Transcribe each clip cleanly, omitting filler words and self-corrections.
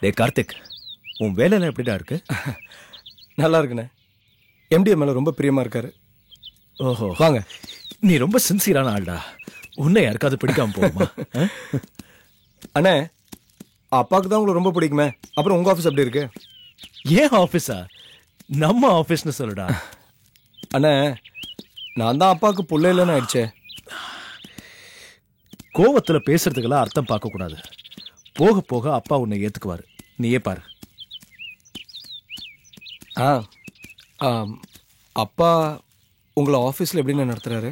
டே கார்த்திக், உன் வேலையெல்லாம் எப்படிடா இருக்கு? நல்லா இருக்குண்ணே. எம்டிஏ மேலே ரொம்ப பிரியமாக இருக்காரு. ஓஹோ, வாங்க. நீ ரொம்ப சின்சியரான ஆள்டா. உன்னை யாருக்காவது பிடிக்காம போகுமா? அண்ணே, அப்பாவுக்கு தான் உங்களை ரொம்ப பிடிக்குமே. அப்புறம் உங்கள் ஆஃபீஸ் எப்படி இருக்கு? ஏன் ஆஃபீஸா? நம்ம ஆஃபீஸ்னு சொல்லுடா. அண்ணே, நான் தான் அப்பாவுக்கு புள்ள இல்லைன்னு ஆயிடுச்சே. கோவத்தில் பேசுறதுக்கெல்லாம் அர்த்தம் பார்க்கக்கூடாது. போக போக அப்பா உன்னை ஏற்றுக்குவார். நீயே பாரு. அப்பா உங்களை ஆஃபீஸில் எப்படின்னு நடத்துகிறாரு?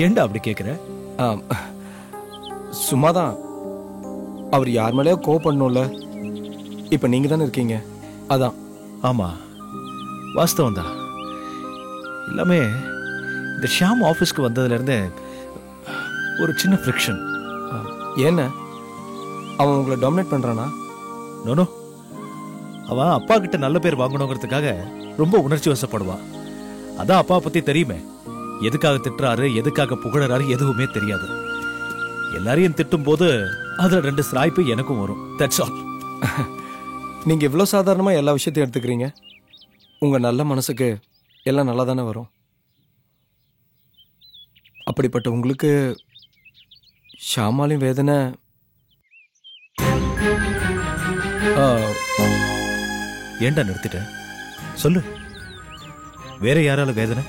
ஏண்டா அப்படி கேட்குற? சும்மா தான். அவர் யார் மேலேயோ கோவப்படணும்ல. இப்போ நீங்கள் தானே இருக்கீங்க, அதான். ஆமாம், வாஸ்தவம் தான். எல்லாமே இந்த ஷியாம் ஆஃபீஸ்க்கு வந்ததுலேருந்தே ஒரு சின்ன ஃப்ரிக்ஷன். ஏன்ன அவன் உங்களை டாமினேட் பண்ணுறானா? நோனோ, அவன் அப்பா கிட்ட நல்ல பேர் வாங்கணுங்கிறதுக்காக ரொம்ப உணர்ச்சி வசப்படுவான். அதான் அப்பா பற்றி தெரியுமே. எதுக்காக திட்டுறாரு, எதுக்காக புகழறாரு எதுவுமே தெரியாது. எல்லாரையும் திட்டும் போது அதில் 2 ஸ்ராய்ப்பு எனக்கும் வரும். That's all. நீங்கள் இவ்வளோ சாதாரணமாக எல்லா விஷயத்தையும் எடுத்துக்கிறீங்க. உங்கள் நல்ல மனசுக்கு எல்லாம் நல்லா தானே வரும். அப்படிப்பட்ட உங்களுக்கு ஷாமாலின் வேதனை ஏண்டா நிறுத்திட்ட? சொல்லு, வேற யாரால வேதனை?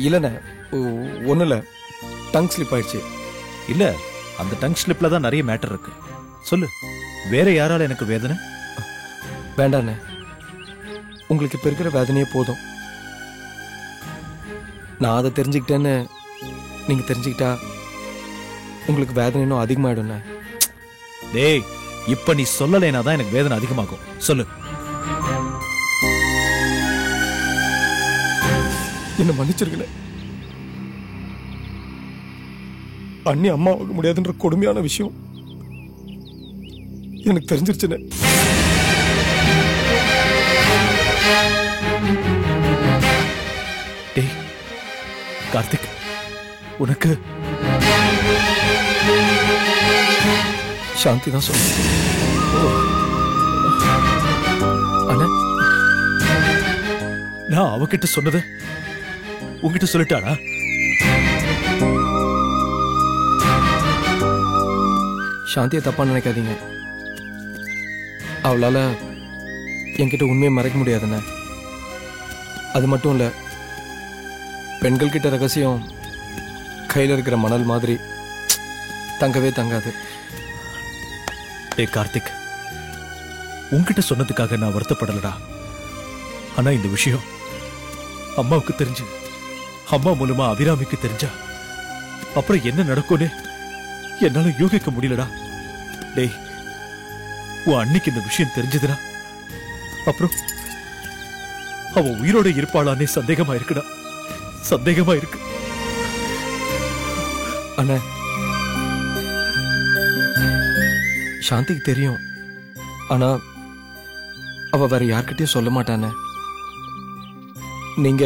இல்லைண்ணே, ஒன்றும் இல்லை. டங் ஸ்லிப் ஆயிடுச்சு. இல்ல, அந்த டங் ஸ்லிப்ல தான் நிறைய மேட்டர் இருக்கு. சொல்லு, வேற யாரால எனக்கு வேதனை? வேண்டாண்ணே, உங்களுக்கு இப்போ இருக்கிற வேதனையே போதும். நான் அதை தெரிஞ்சுக்கிட்டேன்னு நீங்கள் தெரிஞ்சுக்கிட்டா உங்களுக்கு வேதனை இன்னும் அதிகமாயிடும்ண்ணே. டேய், இப்ப நீ சொல்லலைனா தான் எனக்கு வேதனை அதிகமாகும். சொல்லு. என்ன மன்னிச்சிருக்கல. அண்ணி அம்மா ஆக முடியாதுன்ற கொடுமையான விஷயம் எனக்கு தெரிஞ்சிருச்சுன்னு. டேய் கார்த்திக், உனக்கு சாந்தி தான் சொல்ல. அண்ணா, நான் அவகிட்ட சொன்னது உங்ககிட்ட சொல்லிட்டானா? சாந்தியை தப்பா நினைக்காதீங்க. அவளால என்கிட்ட உண்மையை மறைக்க முடியாதுண்ணே. அது மட்டும் இல்ல, பெண்கள் கிட்ட ரகசியம் கையில் இருக்கிற மணல் மாதிரி தங்கவே தங்காது. டே கார்த்திக், உன்கிட்ட சொன்னதுக்காக நான் வருத்தப்படலடா. ஆனா இந்த விஷயம் அம்மாவுக்கு தெரிஞ்சு, அம்மா மூலமா அபிராமிக்கு தெரிஞ்சா அப்புறம் என்ன நடக்கும்னு என்னால யூகிக்க முடியலடா. டேய், உன் அன்னைக்கு இந்த விஷயம் தெரிஞ்சதுனா அப்புறம் அவ உயிரோட இருப்பாளானே சந்தேகமா இருக்குடா. சந்தேகமா இருக்கு. அண்ணா, சாந்திக்கு தெரியும். ஆனா அவ வேற யார்கிட்டயும் சொல்ல மாட்டானே. நீங்க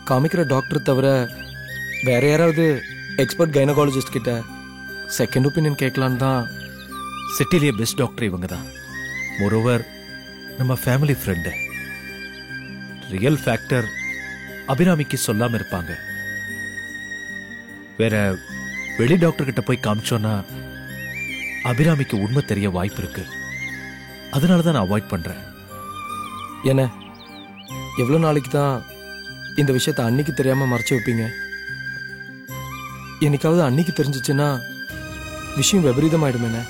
காமிக்கிற டாக்டர் தவிர வேற யாராவது எக்ஸ்பர்ட் கைனகாலஜிஸ்ட் கிட்ட செகண்ட் ஒப்பீனியன் கேட்கலான்னு தான். சிட்டிலேயே பெஸ்ட் டாக்டர் இவங்க தான். மோரோவர் நம்ம ஃபேமிலி ஃப்ரெண்டு. ரியல் ஃபேக்டர் அபிராமிக்கு சொல்லாம இருப்பாங்க. வேற வெளி டாக்டர் கிட்ட போய் காமிச்சோன்னா அபிராமிக்கு உண்மை தெரிய வாய்ப்பு இருக்கு. அதனாலதான் நான் அவாய்ட் பண்றேன். என்ன, எவ்வளவு நாளைக்கு தான் இந்த விஷயத்த அன்னைக்கு தெரியாம மறைச்சு வைப்பீங்க? என்னைக்காவது அன்னைக்கு தெரிஞ்சிச்சுன்னா விஷயம் விபரீதமாயிடுமே.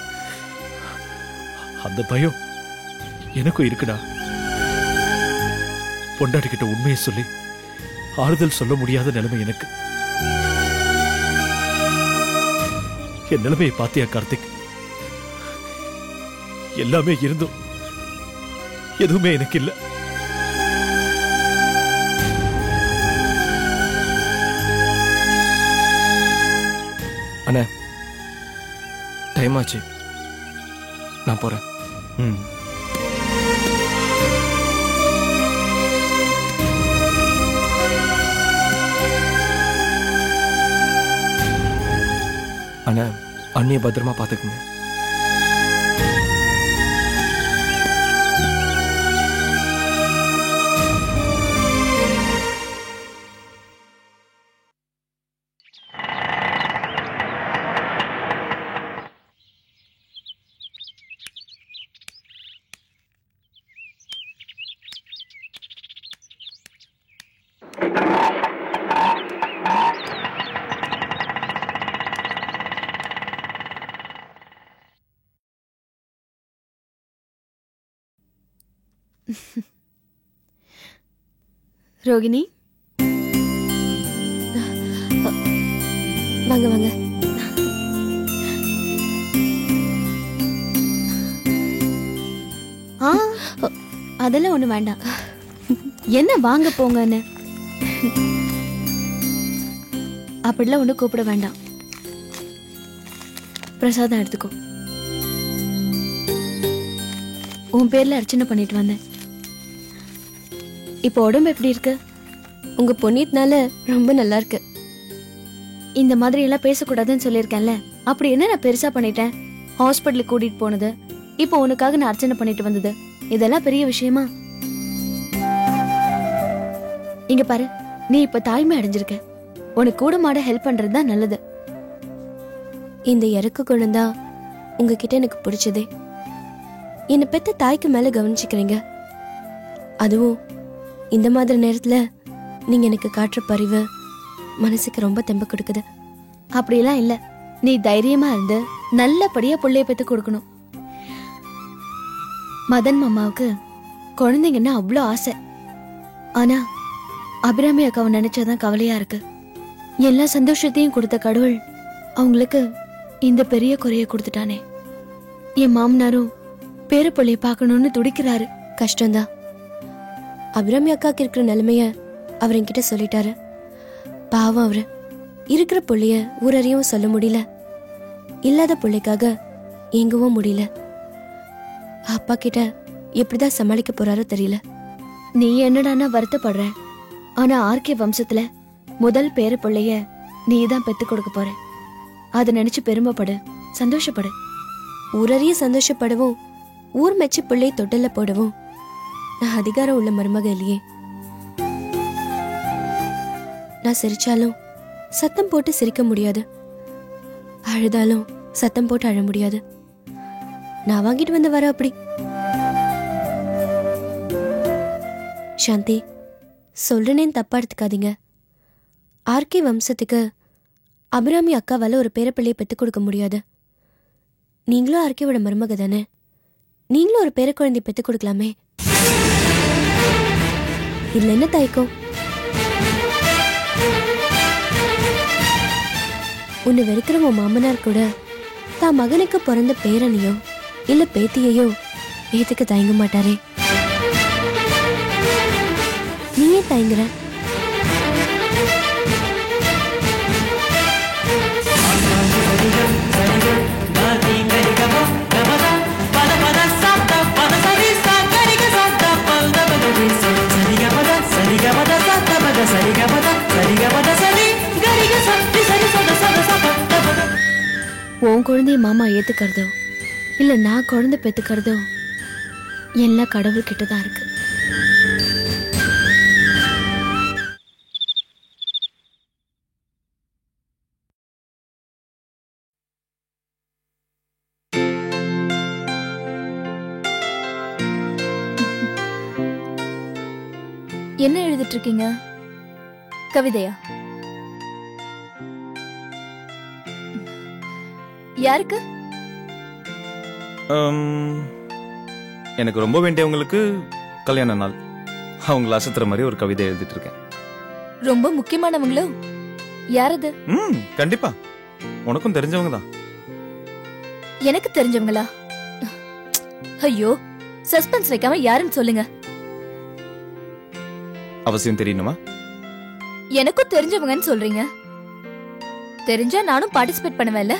அந்த பயம் எனக்கும் இருக்குடா. பொண்டாட்டிக்கிட்ட உண்மையை சொல்லி ஆறுதல் சொல்ல முடியாத நிலைமை எனக்கு. என் நிலைமையை பாத்தியா கார்த்திக்? எல்லாமே இருந்தும் எதுவுமே எனக்கு இல்லை. அண்ணே, டைம் ஆச்சு, நான் போறேன். அண்ணா, அண்ணிய பத்திரமா பாத்துக்குங்க. ரோகிணி, வாங்க வாங்க. அதெல்லாம் ஒண்ணு வேண்டாம். என்ன வாங்க போங்கன்னு அப்படிலாம் ஒண்ணு கூப்பிட வேண்டாம். பிரசாதம் எடுத்துக்கோ. உன் பேர்ல அர்ச்சனை பண்ணிட்டு வந்தேன். இப்போ உடம்பு எப்படி இருக்கு? உங்க புண்ணியத்தினால ரொம்ப நல்லா இருக்கு. இந்த மாதிரி எல்லாம் பேசக்கூடாதுன்னு சொல்லியிருக்கேன்ல. அப்படி என்ன நான் பெருசா பண்ணிட்டேன்? ஹாஸ்பிட்டலுக்கு கூட்டிட்டு போனது, இப்போ உனக்காக நான் அர்ச்சனை பண்ணிட்டு வந்தது, இதெல்லாம் பெரிய விஷயமா? இங்க பாரு, நீ இப்ப தாய்மை அடைஞ்சிருக்க. உனக்கு கூட மாட ஹெல்ப் பண்றதுதான் நல்லது. இந்த இறக்க குணம்தான் உங்ககிட்ட எனக்கு பிடிச்சதே. என்னை பெத்த தாய்க்கு மேல கவனிச்சுக்கிறீங்க. அதுவும் இந்த மாதிரி நேரத்துல நீங்க எனக்கு காட்டுற பரிவு மனசுக்கு ரொம்ப தெம்ப கொடுக்குது. அப்படியெல்லாம் இல்ல, நீ தைரியமா இருந்து நல்லபடியா புள்ளைய பெத்து கொடுக்கணும். மதன் மாமாவுக்கு குழந்தைங்கன்னா அவ்வளோ ஆசை. ஆனா அபிராமி அக்காவை நினைச்சாதான் கவலையா இருக்கு. எல்லா சந்தோஷத்தையும் கொடுத்த கடவுள் அவங்களுக்கு இந்த பெரிய குறைய கொடுத்துட்டானே. என் மாமனாரும் பேர பிள்ளைய பார்க்கணும்னு துடிக்கிறாரு. கஷ்டம்தான். அபிராமி அக்காக்கு இருக்கிற நிலைமைய அவர் என்கிட்ட சொல்லிட்டாரு. பாவம் அவரு இருக்கிற பிள்ளைய ஊரறியவும் சொல்ல முடியல, இல்லாத பிள்ளைக்காக ஏங்கவும் முடியல. அப்பா கிட்ட எப்படிதான் சமாளிக்க போறாரோ தெரியல. நீ என்னடானா வருத்தப்படுற, ஆனா ஆர்கே வம்சத்துல முதல் பேர பிள்ளைய நீ தான் பெத்து கொடுக்க போற. அதை நினைச்சு பெருமைப்படு, சந்தோஷப்படு. ஊரறிய சந்தோஷப்படவும் ஊர் மெச்சு பிள்ளை தொட்டல்ல போடவும் நான் அதிகாரம் உள்ள மருமக இல்லையே. நான் சிரிச்சாலும் சத்தம் போட்டு சிரிக்க முடியாது, அழுதாலும் சத்தம் போட்டு அழ முடியாது. நான் வாங்கிட்டு வந்த வர அப்படி. சாந்தி, சொல்றேன்னு தப்பா எடுத்துக்காதீங்க. ஆர்கே வம்சத்துக்கு அபிராமி அக்காவால ஒரு பேரப்பிள்ளையை பெற்றுக் கொடுக்க முடியாது. நீங்களும் ஆர்கேவோட மருமக தானே, நீங்களும் ஒரு பேர குழந்தை பெற்றுக் கொடுக்கலாமே. இதுல என்ன தயக்கம்? உன்னை வெறுக்கிற உன் மாமனார் கூட தான் மகனுக்கு பிறந்த பேரனையோ இல்ல பேத்தியையோ ஏத்துக்க தயங்க மாட்டாரே. நீயே தயங்குற. உன் குழந்தைய மாமா ஏத்துக்கிறதோ இல்ல நான் குழந்தை பெத்துக்கிறதோ எல்லா கடவுள் கிட்டதான் இருக்கு. என்ன எழுதிட்டு இருக்கீங்க? கவிதையா? யாருக்கு? எனக்கு ரொம்ப வேண்டியவங்களுக்கு கல்யாண நாள். அவங்கள அசத்துற மாதிரி ஒரு கவிதை எழுதிட்டு இருக்கேன். ரொம்ப முக்கியமானவங்களோ? யாரது? கண்டிப்பா உனக்கும் தெரிஞ்சவங்க தான். எனக்கு தெரிஞ்சவங்களா? ஐயோ, சஸ்பென்ஸ் வைக்காம யாருன்னு சொல்லுங்க. அவசியம் தெரியணுமா? எனக்கும் தெரிஞ்சவங்கன்னு சொல்றீங்க. தெரிஞ்சா நானும் பார்ட்டிசிபேட் பண்ணுவேன்ல.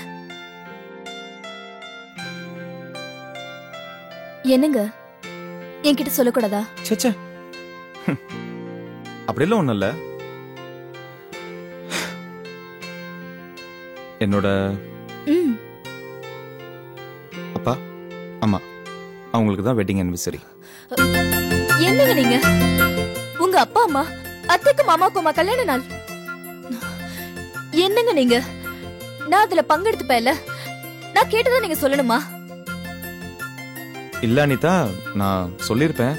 என்னங்க, என்கிட்ட சொல்லக்கூடாதா? சேச்சே, அப்படிலாம் ஒண்ணும் இல்ல. என்னோட ஆமா, அவங்களுக்கு தான் வெட்டிங் அனிவர்சரி. என்னங்க நீங்க? உங்க அப்பா அம்மா அத்தைக்கு மாமாக்குமா கல்யாண நாள்? என்னங்க நீங்க? நான் அதுல பங்கெடுத்துப்பேன்ல, நான் கேட்டதா நீங்க சொல்லணுமா? இல்ல அனிதா, நான் சொல்லியிருப்பேன்.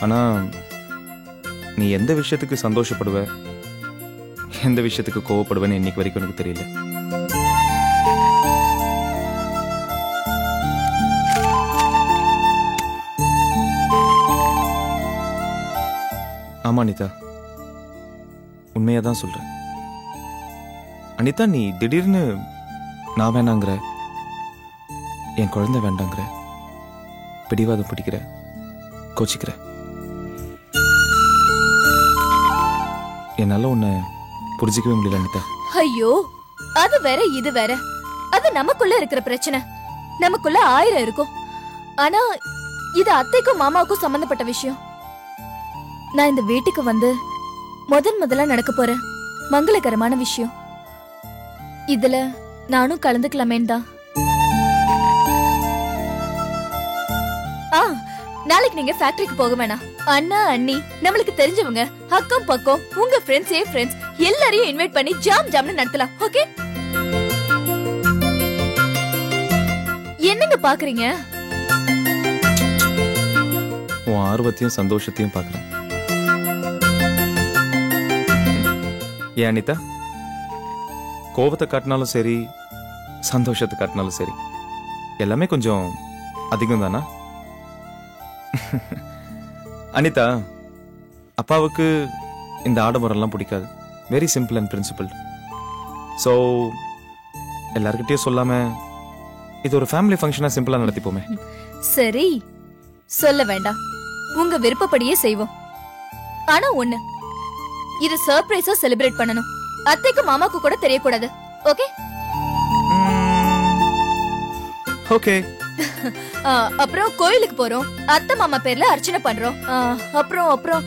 ஆனா நீ எந்த விஷயத்துக்கு சந்தோஷப்படுவ, எந்த விஷயத்துக்கு கோவப்படுவேன்னு இன்னைக்கு வரைக்கும் எனக்கு தெரியல. ஆமா அனிதா, உண்மையா தான் சொல்றேன். அனிதா, நீ திடீர்னு நான் வேணாங்கிற, என் குழந்தை வேண்டாங்கிற, பிடிவாதம் பிடிக்கிற, கோச்சிக்கிற. என்னால உன்னை புரிஞ்சிக்கவே முடியல அனிதா. ஐயோ, அது வேற இது வேற. அது நமக்குள்ள இருக்கிற பிரச்சனை. நமக்குள்ள 1000 இருக்கும். ஆனா இது அத்தைக்கும் மாமாவுக்கும் சம்பந்தப்பட்ட விஷயம். நான் இந்த வீட்டுக்கு வந்து முதல்ல நடக்க போற மங்களகரமான விஷயம். இதுல நானும் கலந்துக்கலாமேன்னு தான். நாளைக்கு நீங்க ஃபேக்டரிக்கு போக வேணாம். அண்ணா அண்ணி, நம்மளுக்கு தெரிஞ்சவங்க, அக்கம் பக்கம், உங்க ஃப்ரெண்ட்ஸ் எல்லாரையும் இன்வைட் பண்ணி ஜாம்னு நடத்தலாம். ஓகே? என்னங்க பாக்குறீங்க? உன் ஆர்வத்தையும் சந்தோஷத்தையும் பாக்குறேன். ஏன் அனிதா, கோபத்தை காட்டினாலும் சரி, சந்தோஷத்தை காட்டினாலும் சரி, எல்லாமே கொஞ்சம் அதிகம் தானா? அனிதா, அப்பாவுக்கு இந்த ஆடம்பரம்லாம் பிடிக்காது. Very simple and principle. So எல்லார்கிட்டயும் சொல்லாம இது ஒரு ஃபேமிலி ஃபங்க்ஷனா சிம்பிளா நடத்திப்போமே. சரி, சொல்ல வேண்டாம். உங்க விருப்பப்படியே செய்வோம். ஆனா ஒண்ணு, இது சர்ப்ரைஸா செலிப்ரேட் பண்ணணும். அத்தைக்கு மாமாக்கு கூட தெரியக்கூடாது. ஓகே? ஓகே. அப்புறம் கோயிலுக்கு போறோம். அத்தை மாமா பேர்ல அர்ச்சனை பண்றோம். அப்புறம்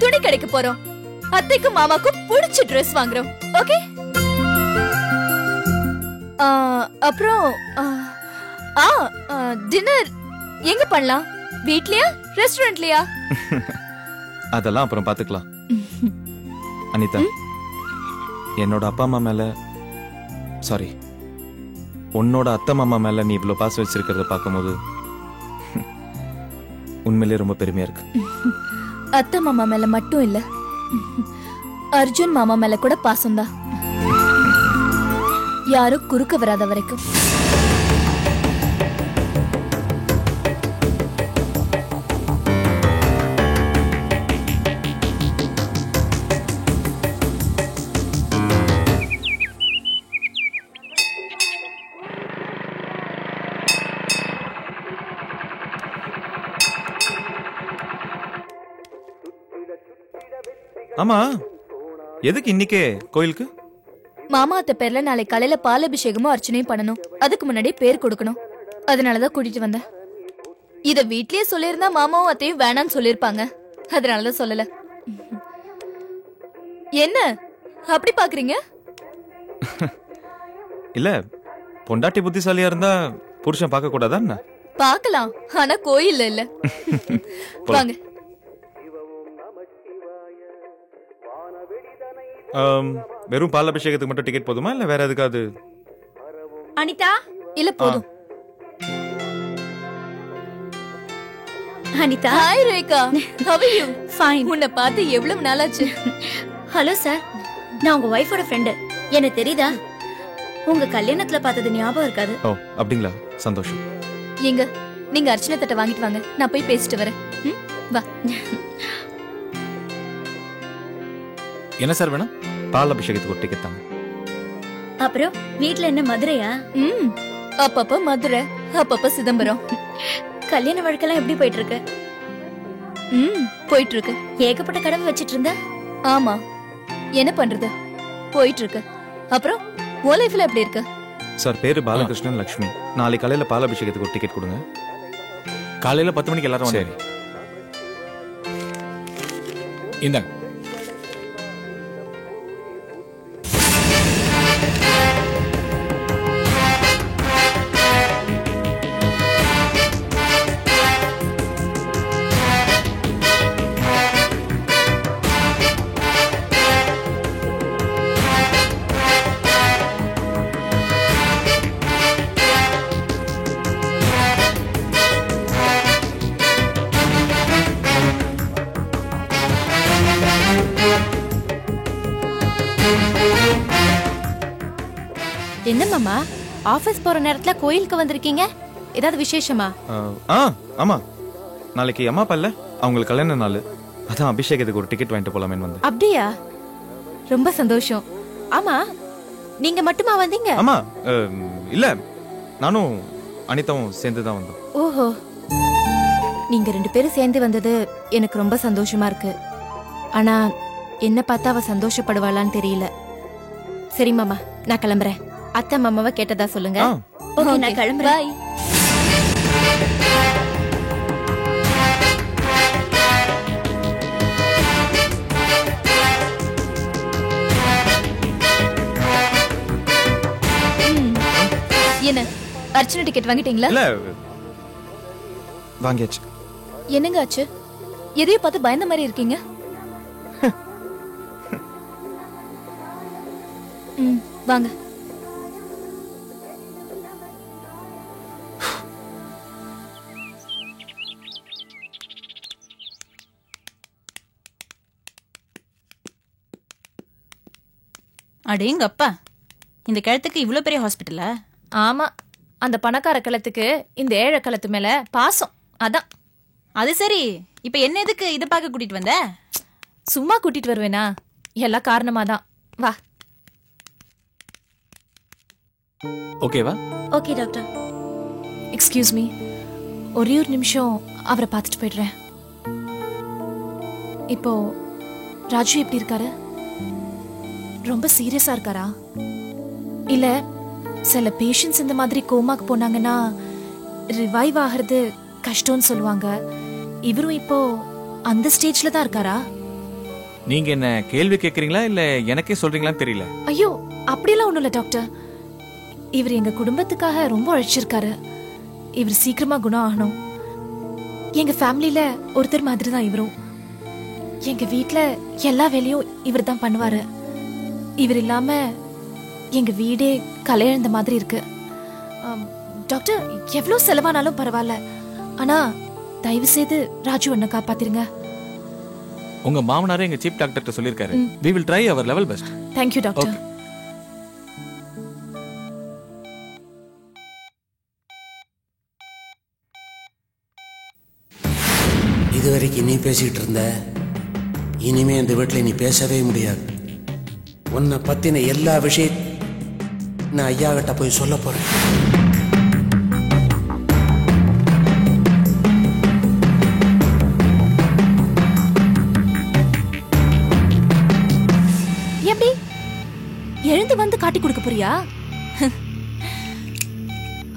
துணி கடைக்கு போறோம். அத்தைக்கு மாமாக்கும் பிடிச்ச ட்ரெஸ் வாங்குறோம். ஓகே? அப்புறம் டின்னர் எங்க பண்ணலாம்? வீட்லயா, ரெஸ்டாரண்ட்லயா? அதெல்லாம் அப்புறம் பாத்துக்கலாம். அனிதா, என்னோட அப்பா அம்மா மேல, சாரி, உன்னோட அத்தை மாமா மேல நீ இவ்வளவு பாசம் வச்சிருக்கிறத பார்க்கும்போது உண்மையிலே ரொம்ப பெருமையா இருக்கு. அத்தை மாமா மேல மட்டும் இல்ல, அர்ஜுன் மாமா மேல கூட பாசம்தான். யாரும் குறுக்க வராத வரைக்கும். ஆமா, எதுக்கு இன்னைக்கே கோயிலுக்கு? மாமா அத்தை பேர்ல நாளை காலையில பாலாபிஷேகமும் அர்ச்சனையும் பண்ணணும். அதுக்கு முன்னாடி பேர் கொடுக்கணும். அதனாலதான் கூட்டிட்டு வந்தேன். இத வீட்லயே சொல்லியிருந்தா மாமாவும் அத்தையும் வேணான்னு சொல்லிருப்பாங்க. அதனாலதான் சொல்லல. என்ன அப்படி பாக்குறீங்க? இல்ல, பொண்டாட்டி புத்திசாலியா இருந்தா புருஷன் பார்க்க கூடாதா? பாக்கலாம், ஆனா கோயில்ல இல்ல. வாங்க. வெறும் பாலாபிஷேகத்துக்கு மட்டும் டிக்கெட் போதுமா, இல்ல வேற எதுக்காவது? அனிதா, இல்ல போதும். Anitha, hi Rekha, how are you? Fine. உன்னை பார்த்து எவ்வளவு நாளாச்சு? ஹலோ சார், நான் உங்க ஒய்ஃபோட ஃப்ரெண்டு. எனக்கு தெரியுதா? உங்க கல்யாணத்துல பார்த்தது ஞாபகம் இருக்காது. ஓ, அப்படிங்களா? சந்தோஷம். எங்க நீங்க அர்ச்சனை தட்டை வாங்கிட்டு வாங்க, நான் போய் பேசிட்டு வரேன். வா. என்ன சார் வேணும்? பாலாபிஷேகத்துக்கு ஒரு டிக்கெட் தாங்க. அப்புறம் வீட்ல என்ன மதுரையா? அப்பப்ப மதுரை, அப்பப்ப சிதம்பரம். கல்யாண வழக்கெல்லாம் எப்படி போயிட்டு இருக்கு? போயிட்டு இருக்கு. ஏகப்பட்ட கடமை வச்சிட்டு இருந்த. ஆமா, என்ன பண்றது, போயிட்டு இருக்கு. அப்புறம் உன் லைஃப்ல எப்படி இருக்கு? சார், பேரு பாலகிருஷ்ணன் லட்சுமி. நாளை காலையில பாலாபிஷேகத்துக்கு ஒரு டிக்கெட் கொடுங்க. காலையில 10 மணிக்கு எல்லாரும் சரி. இந்தாங்க. என்ன மாமா ஆபீஸ் போற நேரத்துல கோயிலுக்கு வந்திருக்கீங்க? ஏதாவது விசேஷமா? ஆமா, நாளைக்கு அம்மா அப்பா இல்ல, அவங்களுக்கு கல்யாண நாள். அதான் அபிஷேகத்துக்கு ஒரு டிக்கெட் வாங்கிட்டு போலாமேன்னு வந்தேன். அப்படியா? ரொம்ப சந்தோஷம். ஆமா, நீங்க மட்டுமா வந்தீங்க? ஆமா, இல்ல நானும் அனிதாவும் சேர்ந்து தான் வந்தோம். ஓஹோ, நீங்க 2 பேரும் சேர்ந்து வந்தது எனக்கு ரொம்ப சந்தோஷமா இருக்கு. ஆனா என்ன பார்த்தா அவ சந்தோஷப்படுவாளான்னு தெரியல. சரி மாமா, நான் கிளம்புறேன். அத்தை மாமாவை கேட்டதா சொல்லுங்க. ஓகே, நான் கிளம்புறேன். பாய். என்ன அர்ச்சனை டிக்கெட் வாங்கிட்டீங்களா? இல்ல, வாங்கியாச்சு. என்னங்க ஆச்சு? எதையும் பார்த்து பயந்த மாதிரி இருக்கீங்க. வாங்க. அடேங்கப்பா, இந்த கிழத்துக்கு இவ்ளோ பெரிய ஹாஸ்பிட்டலா? ஆமா, அந்த பணக்கார களத்துக்கு இந்த ஏழை களத்து மேல பாசம், அதான். அது சரி, இப்ப என்ன எதுக்கு இத பார்க்க கூட்டிட்டு வந்த? சும்மா கூட்டிட்டு வருவேனா? எல்லாம் காரணமாதான். வா. ஓகேவா? Okay doctor. எக்ஸ்கியூஸ் மீ, ஒரே ஒரு நிமிஷம் அவரை பார்த்துட்டு போயிடுறேன். இப்போ ராஜு எப்படி இருக்காரு? ரொம்ப சீரியஸா இருக்காரா? இல்ல சில பேஷண்ட்ஸ் இந்த மாதிரி கோமாக்கு போனாங்கன்னா ரிவைவ் ஆகிறது கஷ்டம்னு சொல்லுவாங்க. இவரும் இப்போ அந்த ஸ்டேஜ்ல தான் இருக்காரா? நீங்க என்ன கேள்வி கேக்குறீங்களா இல்ல எனக்கே சொல்றீங்களான்னு தெரியல. ஐயோ, அப்படியெல்லாம் ஒண்ணும் இல்ல டாக்டர். இவர் எங்க குடும்பத்துக்காக ரொம்ப உழைச்சிருக்காரு. இவர் சீக்கிரமா குணம் ஆகணும். எங்க ஃபேமிலில ஒருத்தர் மாதிரி தான் இவரும். எங்க வீட்ல எல்லா வேலையும் இவர் தான் பண்ணுவாரு. இவர் இல்லாம எங்க வீடே கலையழந்த மாதிரி இருக்கு. டாக்டர், எவ்வளவு செலவானாலும் பரவாயில்ல, ஆனா தயவு செய்து ராஜு அண்ணா காப்பாத்திருங்க. உங்க மாமனாரே எங்க சீஃப் டாக்டர் சொல்லிருக்காரு. we will try our level best. Thank you doctor. இதுவரைக்கும் நீ பேசிட்டு இருந்த, இனிமே இந்த வீட்டில் நீ பேசவே முடியாது. உன்னை பத்தின எல்லா விஷயம் நான் ஐயா கிட்ட போய் சொல்ல போறேன். எப்படி எழுந்து வந்து காட்டி கொடுக்க போறியா?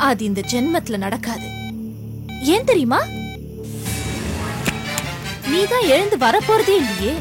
அது இந்த ஜென்மத்துல நடக்காது. ஏன் தெரியுமா? நீதான் எழுந்து வரப்போறதே இல்லையே.